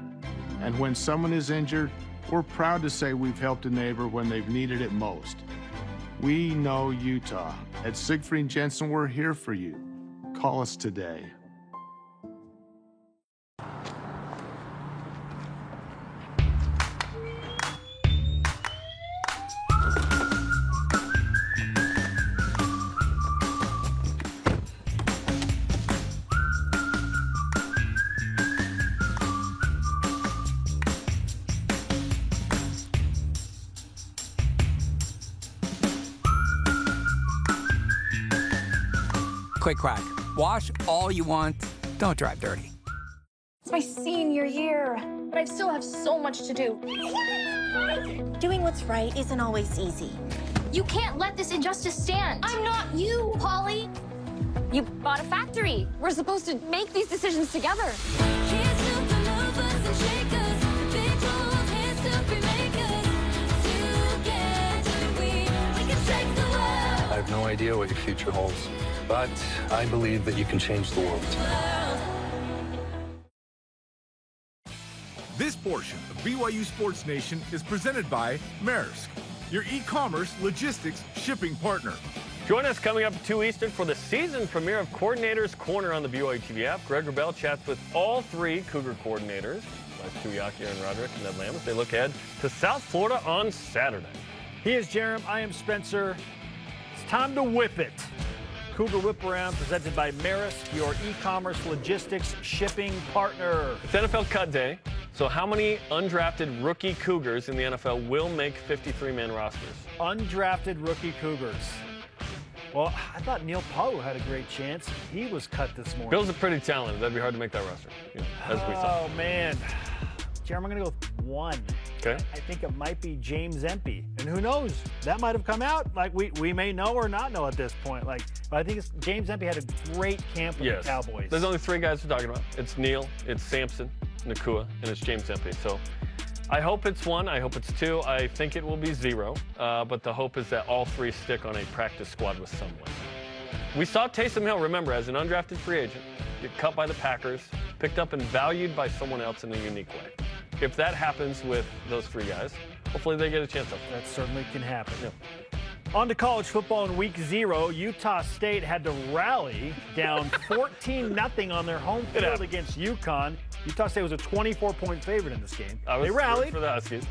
and when someone is injured, we're proud to say we've helped a neighbor when they've needed it most. We know Utah. At Siegfried and Jensen, we're here for you. Call us today. Quick quack. Wash all you want. Don't drive dirty. It's my senior year, but I still have so much to do. Doing what's right isn't always easy. You can't let this injustice stand. I'm not you, Polly. You bought a factory. We're supposed to make these decisions together. I have no idea what your future holds, but I believe that you can change the world. This portion of BYU Sports Nation is presented by Maersk, your e-commerce logistics shipping partner. Join us coming up at 2 Eastern for the season premiere of Coordinator's Corner on the BYU TV app. Greg Wrubell chats with all three Cougar coordinators, like Tuiaki, Aaron Roderick, and Ned Lamb, as they look ahead to South Florida on Saturday. He is Jerem. I am Spencer. It's time to whip it. Cougar Whip Around presented by Maersk, your e-commerce logistics shipping partner. It's NFL Cut Day, so how many undrafted rookie Cougars in the NFL will make 53-man rosters? Undrafted rookie Cougars. Well, I thought Neil Poe had a great chance. He was cut this morning. Bill's a pretty talented. That'd be hard to make that roster, as we saw. Oh, man. Jerem, I'm going to go with one. Okay. I think it might be James Empey. And who knows? That might have come out. Like, we may know or not know at this point. Like, but I think it's James Empey had a great camp with the Cowboys. There's only three guys we're talking about. It's Neil, it's Sampson, Nakua, and it's James Empey. So I hope it's one. I hope it's two. I think it will be zero. But the hope is that all three stick on a practice squad with someone. We saw Taysom Hill, remember, as an undrafted free agent, get cut by the Packers, picked up and valued by someone else in a unique way. If that happens with those three guys, hopefully they get a chance up. That certainly can happen. Yeah. On to college football in week 0. Utah State had to rally down 14-0 on their home field against UConn. Utah State was a 24-point favorite in this game. They rallied for the Huskies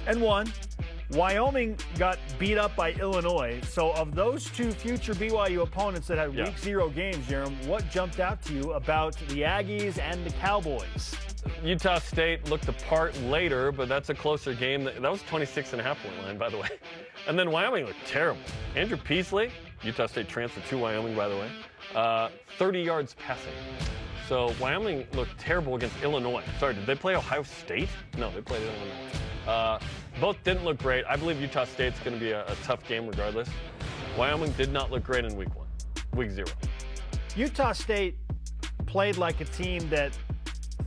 and won. Wyoming got beat up by Illinois. So of those two future BYU opponents that had week 0 games, Jerem, what jumped out to you about the Aggies and the Cowboys? Utah State looked the part later, but that's a closer game. That was 26.5-point line, by the way. And then Wyoming looked terrible. Andrew Peasley, Utah State transferred to Wyoming, by the way, 30 yards passing. So Wyoming looked terrible against Illinois. Sorry, did they play Ohio State? No, they played Illinois. Both didn't look great. I believe Utah State's going to be a tough game regardless. Wyoming did not look great in week 1, week 0. Utah State played like a team that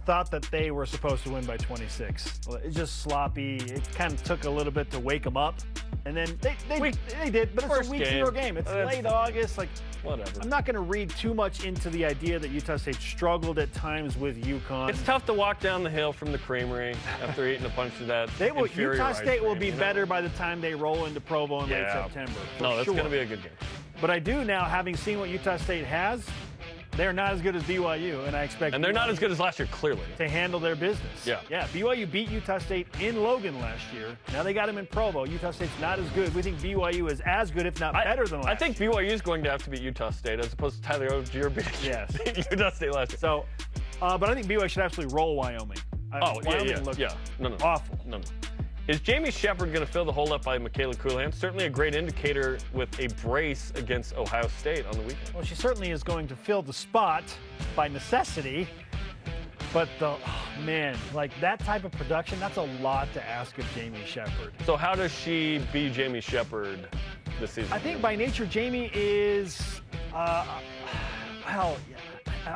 thought that they were supposed to win by 26. It's just sloppy. It kind of took a little bit to wake them up. And then they did, but it's a week 0 game. It's late August. Like, whatever. I'm not going to read too much into the idea that Utah State struggled at times with UConn. It's tough to walk down the hill from the creamery after eating a bunch of that. Utah State will be better by the time they roll into Provo in late September. No, that's going to be a good game. But I do now, having seen what Utah State has, they're not as good as BYU, and I expect they're not as good as last year, clearly. To handle their business. Yeah, BYU beat Utah State in Logan last year. Now they got him in Provo. Utah State's not as good. We think BYU is as good, if not better than last year. I think BYU is going to have to beat Utah State as opposed to Tyler Ogier beating Utah State last year. So, but I think BYU should absolutely roll Wyoming. Wyoming looked awful. No. Is Jamie Shepard going to fill the hole up by Michaela Coulihan? Certainly a great indicator with a brace against Ohio State on the weekend. Well, she certainly is going to fill the spot by necessity. But, like that type of production, that's a lot to ask of Jamie Shepard. So how does she be Jamie Shepard this season? I think by nature, Jamie is, I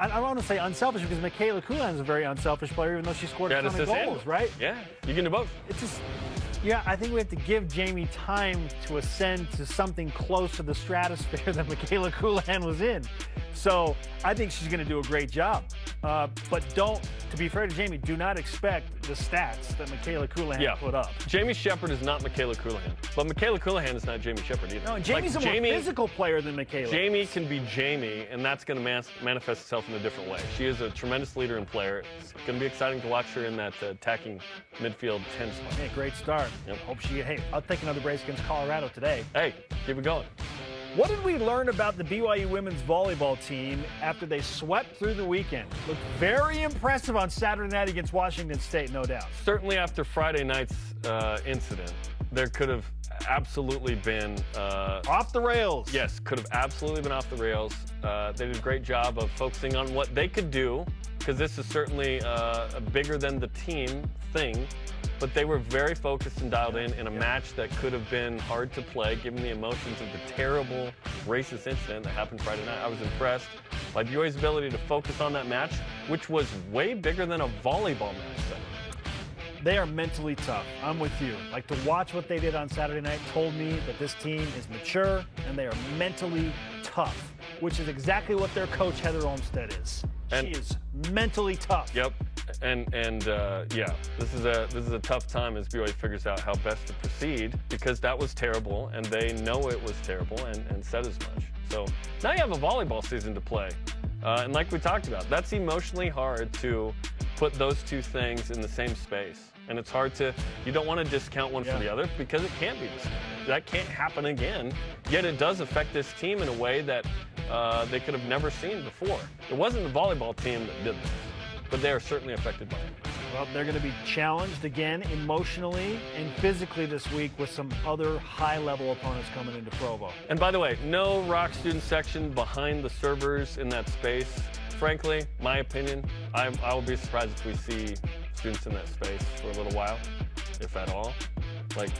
don't want to say unselfish because Michaela Coulihan is a very unselfish player, even though she scored a ton of goals, right? Yeah, you can do both. It's just, I think we have to give Jamie time to ascend to something close to the stratosphere that Michaela Coulihan was in. So I think she's going to do a great job. But to be fair to Jamie, do not expect the stats that Michaela Coulihan put up. Jamie Shepard is not Michaela Coulihan. But Michaela Coulihan is not Jamie Shepard either. No, and Jamie's a more physical player than Michaela. Jamie can be Jamie, and that's going to manifest itself in a different way. She is a tremendous leader and player. It's going to be exciting to watch her in that attacking midfield 10 spot. Hey, great start. Yep. Hope I'll take another brace against Colorado today. Hey, keep it going. What did we learn about the BYU women's volleyball team after they swept through the weekend? Looked very impressive on Saturday night against Washington State, no doubt. Certainly after Friday night's incident, there could have absolutely been... off the rails. Yes, could have absolutely been off the rails. They did a great job of focusing on what they could do, because this is certainly a bigger than the team thing. But they were very focused and dialed in a match that could have been hard to play, given the emotions of the terrible racist incident that happened Friday night. I was impressed by BYU's ability to focus on that match, which was way bigger than a volleyball match. They are mentally tough. I'm with you. Like, to watch what they did on Saturday night told me that this team is mature and they are mentally tough, which is exactly what their coach, Heather Olmstead, is. She is mentally tough. Yep. And yeah, this is a tough time as BYU figures out how best to proceed, because that was terrible, and they know it was terrible and said as much. So now you have a volleyball season to play. And like we talked about, that's emotionally hard to put those two things in the same space. And it's hard to, you don't want to discount one for the other, because it can't be discounted. That can't happen again. Yet it does affect this team in a way that they could have never seen before. It wasn't the volleyball team that did this, but they are certainly affected by it. Well, they're going to be challenged again emotionally and physically this week with some other high-level opponents coming into Provo. And by the way, no Rock student section behind the servers in that space. Frankly, my opinion, I will be surprised if we see students in that space for a little while, if at all. Like,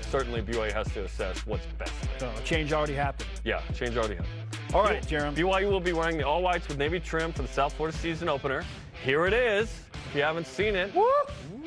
certainly BYU has to assess what's best. A change already happened. Yeah, change already happened. All right, Jeremy. BYU will be wearing the all-whites with navy trim for the South Florida season opener. Here it is, if you haven't seen it. Woo!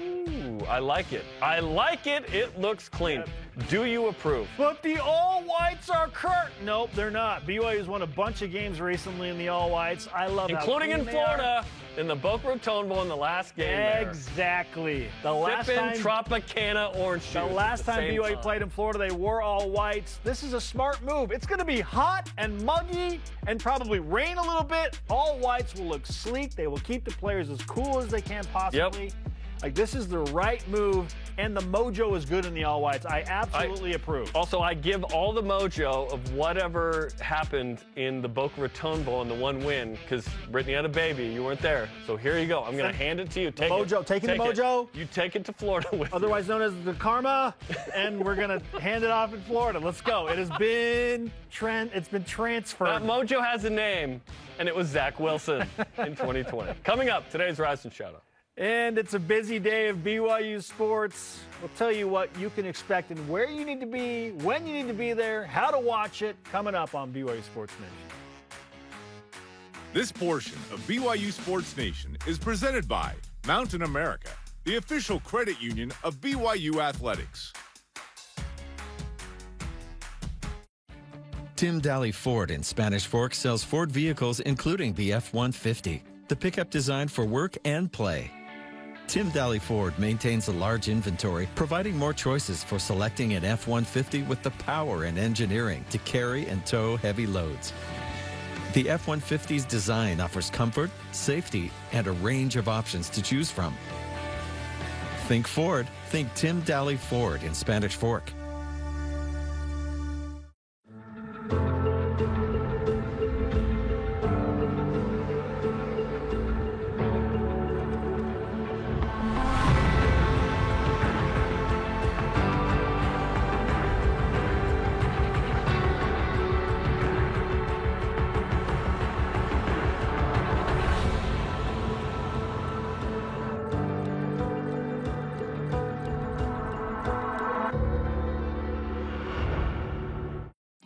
Ooh, I like it. I like it. It looks clean. Do you approve? But the all-whites are curt. Nope, they're not. BYU's won a bunch of games recently in the all-whites. I love that. Including in Florida, in the Boca Raton Bowl in the last game. Exactly. The last time Tropicana orange shoes. The last time BYU played in Florida, they were all whites. This is a smart move. It's going to be hot and muggy and probably rain a little bit. All whites will look sleek. They will keep the players as cool as they can possibly. Yep. Like, this is the right move, and the mojo is good in the all whites. I absolutely approve. Also, I give all the mojo of whatever happened in the Boca Raton Bowl and the one win, because Brittany had a baby. You weren't there. So here you go. I'm going to hand it to you. Take mojo. Taking the mojo. You take it to Florida with otherwise known as the karma, and we're going to hand it off in Florida. Let's go. It has been transferred. That mojo has a name, and it was Zach Wilson in 2020. Coming up, today's Rise and Shadow. And it's a busy day of BYU sports. We'll tell you what you can expect and where you need to be, when you need to be there, how to watch it, coming up on BYU Sports Nation. This portion of BYU Sports Nation is presented by Mountain America, the official credit union of BYU Athletics. Tim Daly Ford in Spanish Fork sells Ford vehicles including the F-150, the pickup designed for work and play. Tim Daly Ford maintains a large inventory, providing more choices for selecting an F-150 with the power and engineering to carry and tow heavy loads. The F-150's design offers comfort, safety, and a range of options to choose from. Think Ford, think Tim Daly Ford in Spanish Fork.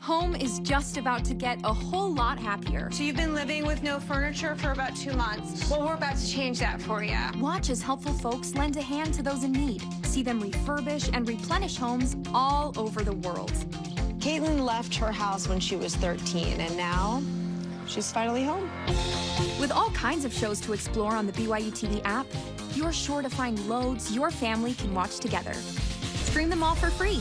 Home is just about to get a whole lot happier. So you've been living with no furniture for about 2 months. Well, we're about to change that for you. Watch as helpful folks lend a hand to those in need. See them refurbish and replenish homes all over the world. Caitlin left her house when she was 13, and now she's finally home. With all kinds of shows to explore on the BYU TV app, you're sure to find loads your family can watch together. Stream them all for free.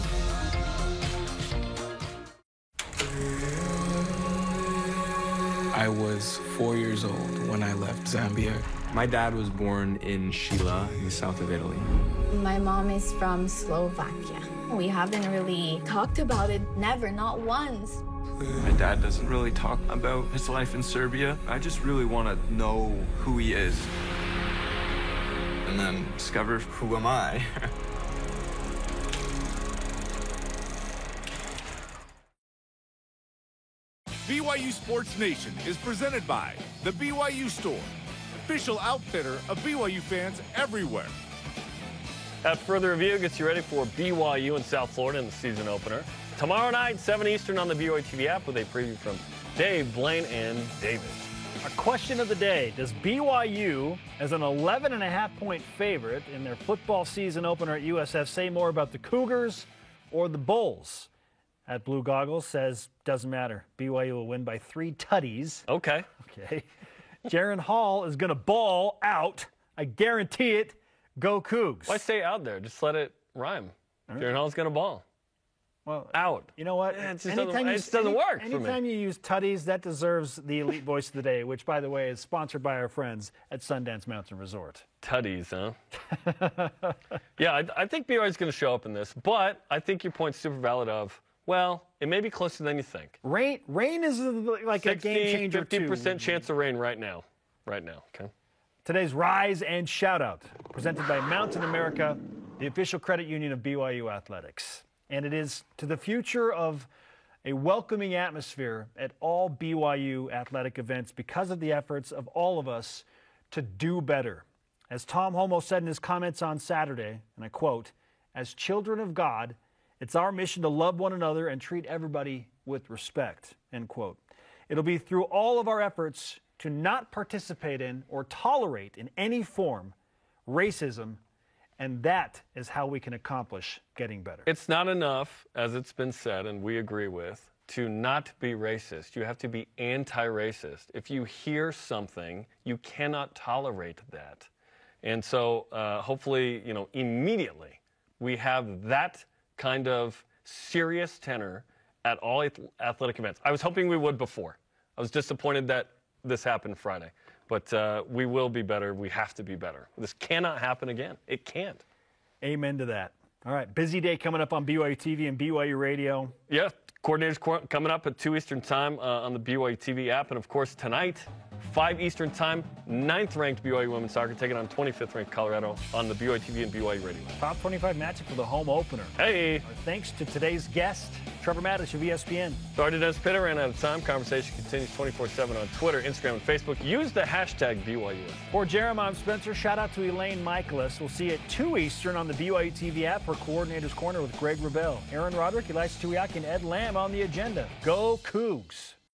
I was 4 years old when I left Zambia. My dad was born in Sheila, in the south of Italy. My mom is from Slovakia. We haven't really talked about it, never, not once. My dad doesn't really talk about his life in Serbia. I just really want to know who he is. And then discover who am I. BYU Sports Nation is presented by the BYU Store, official outfitter of BYU fans everywhere. That further review gets you ready for BYU in South Florida in the season opener. Tomorrow night, 7 Eastern on the BYU TV app with a preview from Dave, Blaine, and David. Our question of the day, does BYU, as an 11.5-point favorite in their football season opener at USF, say more about the Cougars or the Bulls? At Blue Goggles says, doesn't matter. BYU will win by 3 tutties. Okay. Okay. Jaron Hall is going to ball out. I guarantee it. Go Cougs. Why stay out there? Just let it rhyme. Jaron Hall's going to ball. Well, out. You know what? It just doesn't work for me. Anytime you use tutties, that deserves the elite voice of the day, which, by the way, is sponsored by our friends at Sundance Mountain Resort. Tutties, huh? Yeah, I think BYU is going to show up in this, but I think your point's super valid of, well, it may be closer than you think. Rain is like a game changer, 50% chance of rain right now. Right now, okay? Today's Rise and Shoutout, presented by Mountain America, the official credit union of BYU Athletics. And it is to the future of a welcoming atmosphere at all BYU athletic events because of the efforts of all of us to do better. As Tom Homo said in his comments on Saturday, and I quote, "As children of God, it's our mission to love one another and treat everybody with respect," end quote. It'll be through all of our efforts to not participate in or tolerate in any form racism, and that is how we can accomplish getting better. It's not enough, as it's been said, and we agree with, to not be racist. You have to be anti-racist. If you hear something, you cannot tolerate that. And so hopefully, immediately we have that kind of serious tenor at all athletic events. I was hoping we would before. I was disappointed that this happened Friday. But we will be better. We have to be better. This cannot happen again. It can't. Amen to that. All right, busy day coming up on BYU TV and BYU Radio. Yeah, coordinators coming up at 2 Eastern time on the BYU TV app. And, of course, tonight, 5 Eastern time, 9th-ranked BYU women's soccer taking on 25th-ranked Colorado on the BYU TV and BYU Radio. Top 25 matchup for the home opener. Hey. Our thanks to today's guest, Trevor Matich of ESPN. Sorry to Dennis Pitter, ran out of time. Conversation continues 24/7 on Twitter, Instagram, and Facebook. Use the hashtag BYU. For Jeremy, I'm Spencer. Shout out to Elaine Michaelis. We'll see you at 2 Eastern on the BYU TV app for Coordinator's Corner with Greg Wrubell. Aaron Roderick, Elisa Tuiaki, and Ed Lamb on the agenda. Go Cougs.